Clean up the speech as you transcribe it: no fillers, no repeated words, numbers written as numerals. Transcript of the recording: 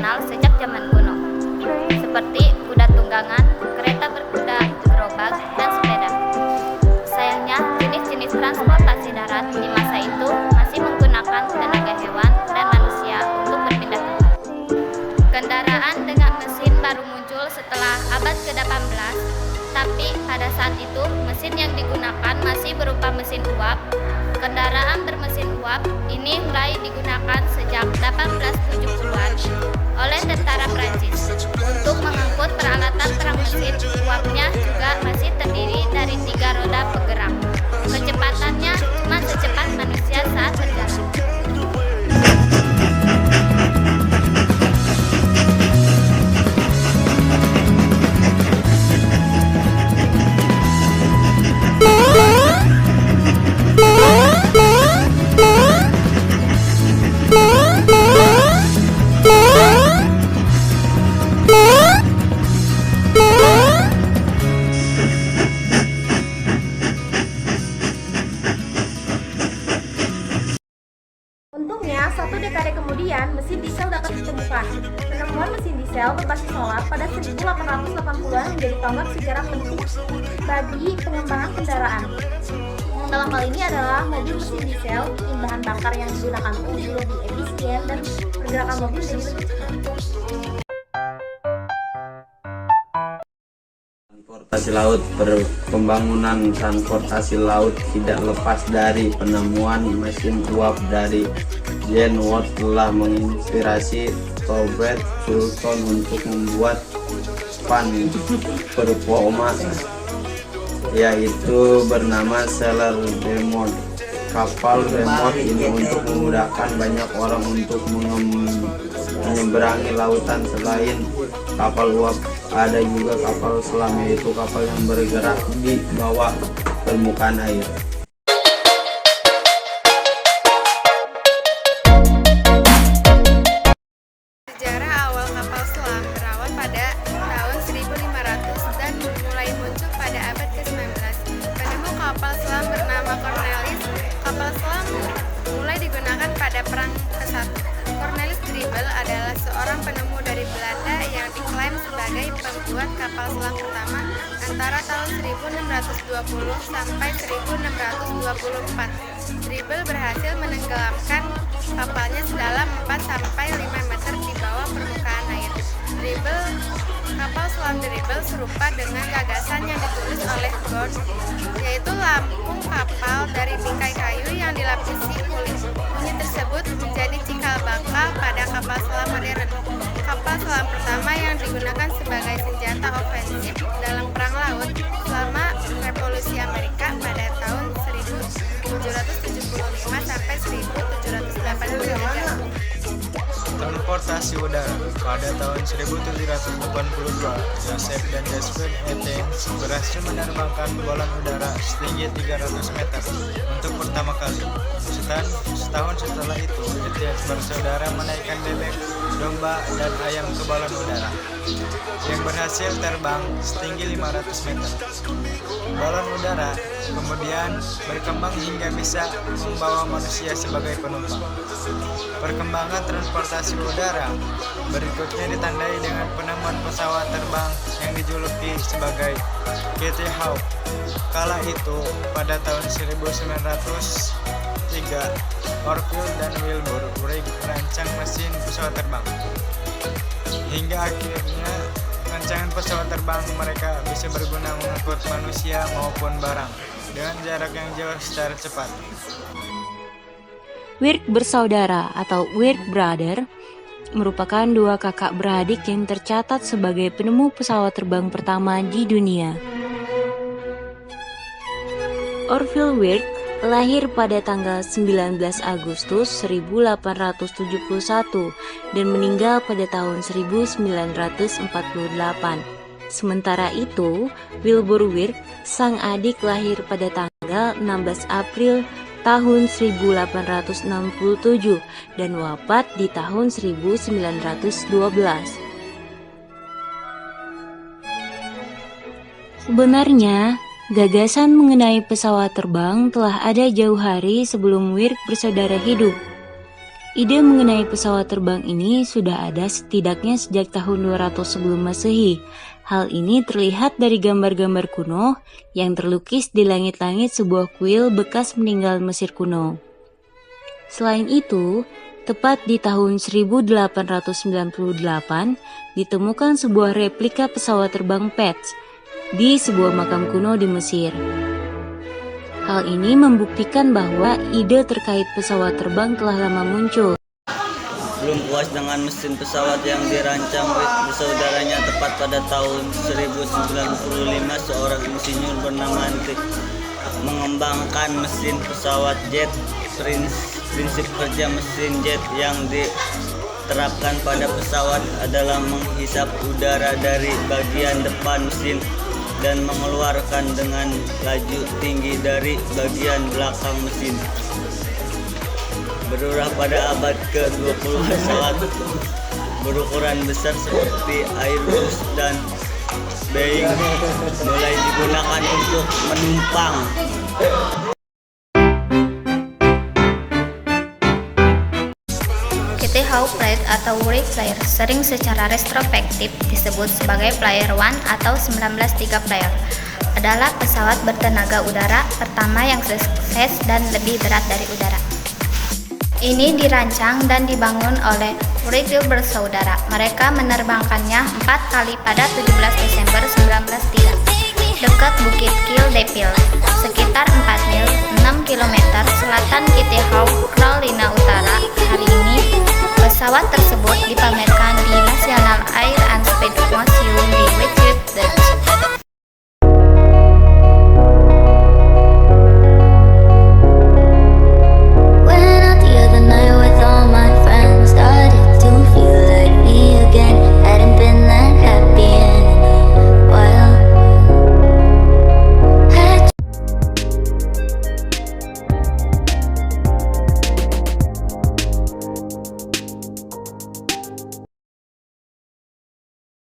dikenal sejak zaman kuno, seperti kuda tunggangan, kereta berkuda gerobak, dan sepeda. Sayangnya, jenis-jenis transportasi darat di masa itu masih menggunakan tenaga hewan dan manusia untuk berpindah tempat. Kendaraan dengan mesin baru muncul setelah abad ke-18, tapi pada saat itu mesin yang digunakan masih berupa mesin uap. Kendaraan bermesin uap ini mulai digunakan sejak 1870-an oleh tentara Prancis. Untuk mengangkut peralatan perang mesin, uapnya juga masih terdiri dari 3 roda penggerak. Kecepatannya cuma secepat manusia saat berjalan. Untungnya, 1 dekade kemudian, mesin diesel dapat ditemukan. Penemuan mesin diesel berbasis solar pada 1880-an menjadi tonggak sejarah penting bagi pengembangan kendaraan. Dalam hal ini adalah mobil mesin diesel, bikin bahan bakar yang digunakan pun jadi lebih efisien dan pergerakan mobil jadi lebih cepat. Transportasi laut. Pembangunan transportasi laut tidak lepas dari penemuan mesin uap dari John Watt telah menginspirasi Robert Fulton untuk membuat span performa yaitu bernama Sailor Remote. Kapal remote ini untuk memudahkan banyak orang untuk menyeberangi lautan. Selain kapal uap, ada juga kapal selam, yaitu kapal yang bergerak di bawah permukaan air. Sejarah awal kapal selam berawal pada tahun 1500 dan mulai muncul pada abad ke-19. Penemu kapal selam bernama Cornelis. Kapal selam mulai digunakan pada Perang ke-1. Cornelis Drebbel adalah seorang penemu dari Belanda yang diklaim sebagai pembuat kapal selam pertama antara tahun 1620 sampai 1624. Drebbel berhasil menenggelamkan kapalnya sedalam 4-5 meter di bawah permukaan air. Kapal selam Drebbel serupa dengan gagasan yang ditulis oleh Gord, yaitu lambung kapal dari bingkai kayu yang dilapisi kulit. Bunyi tersebut menjadi cikal bakal pada kapal selam modern. Kapal selam pertama yang digunakan sebagai senjata ofensif dalam perang laut selama Revolusi Amerika pada tahun 1775 sampai 1783. Transportasi udara. Pada tahun 1782, Joseph dan Jasper Athens berhasil menerbangkan balon udara setinggi 300 meter untuk pertama kali. Setahun setelah itu, Athens bersaudara menaikkan bebek, domba, dan ayam ke balon udara yang berhasil terbang setinggi 500 meter. Balon udara kemudian berkembang hingga bisa membawa manusia sebagai penumpang. Perkembangan transportasi udara berikutnya ditandai dengan penemuan pesawat terbang yang dijuluki sebagai Kitty Hawk. Kala itu, pada tahun 1903, Orville dan Wilbur Wright merancang mesin pesawat terbang. Hingga akhirnya rancangan pesawat terbang mereka bisa berguna mengangkut manusia maupun barang dengan jarak yang jauh secara cepat. Wright bersaudara atau Wright Brother merupakan 2 kakak beradik yang tercatat sebagai penemu pesawat terbang pertama di dunia. Orville Wright lahir pada tanggal 19 Agustus 1871 dan meninggal pada tahun 1948. Sementara itu, Wilbur Wright, sang adik, lahir pada tanggal 16 April tahun 1867 dan wafat di tahun 1912. Sebenarnya, gagasan mengenai pesawat terbang telah ada jauh hari sebelum Wright bersaudara hidup. Ide mengenai pesawat terbang ini sudah ada setidaknya sejak tahun 200 sebelum Masehi. Hal ini terlihat dari gambar-gambar kuno yang terlukis di langit-langit sebuah kuil bekas meninggal Mesir kuno. Selain itu, tepat di tahun 1898 ditemukan sebuah replika pesawat terbang Pets di sebuah makam kuno di Mesir. Hal ini membuktikan bahwa ide terkait pesawat terbang telah lama muncul. Belum puas dengan mesin pesawat yang dirancang Wright bersaudaranya, tepat pada tahun 1095 seorang insinyur bernama Hendrik mengembangkan mesin pesawat jet. Prinsip kerja mesin jet yang diterapkan pada pesawat adalah menghisap udara dari bagian depan mesin dan mengeluarkan dengan laju tinggi dari bagian belakang mesin. Berurah pada abad ke-20, pesawat berukuran besar seperti Airbus dan Boeing mulai digunakan untuk menumpang. Kitty Hawk Flight atau Wright Flyer sering secara retrospektif disebut sebagai Flyer 1 atau 1903 Flyer, adalah pesawat bertenaga udara pertama yang sukses dan lebih berat dari udara. Ini dirancang dan dibangun oleh Wright bersaudara. Mereka menerbangkannya 4 kali pada 17 Desember 1903 dekat Bukit Kill Devil, sekitar 4 mil 6 km selatan Kitty Hawk, Carolina Utara. Hari ini, pesawat tersebut dipamerkan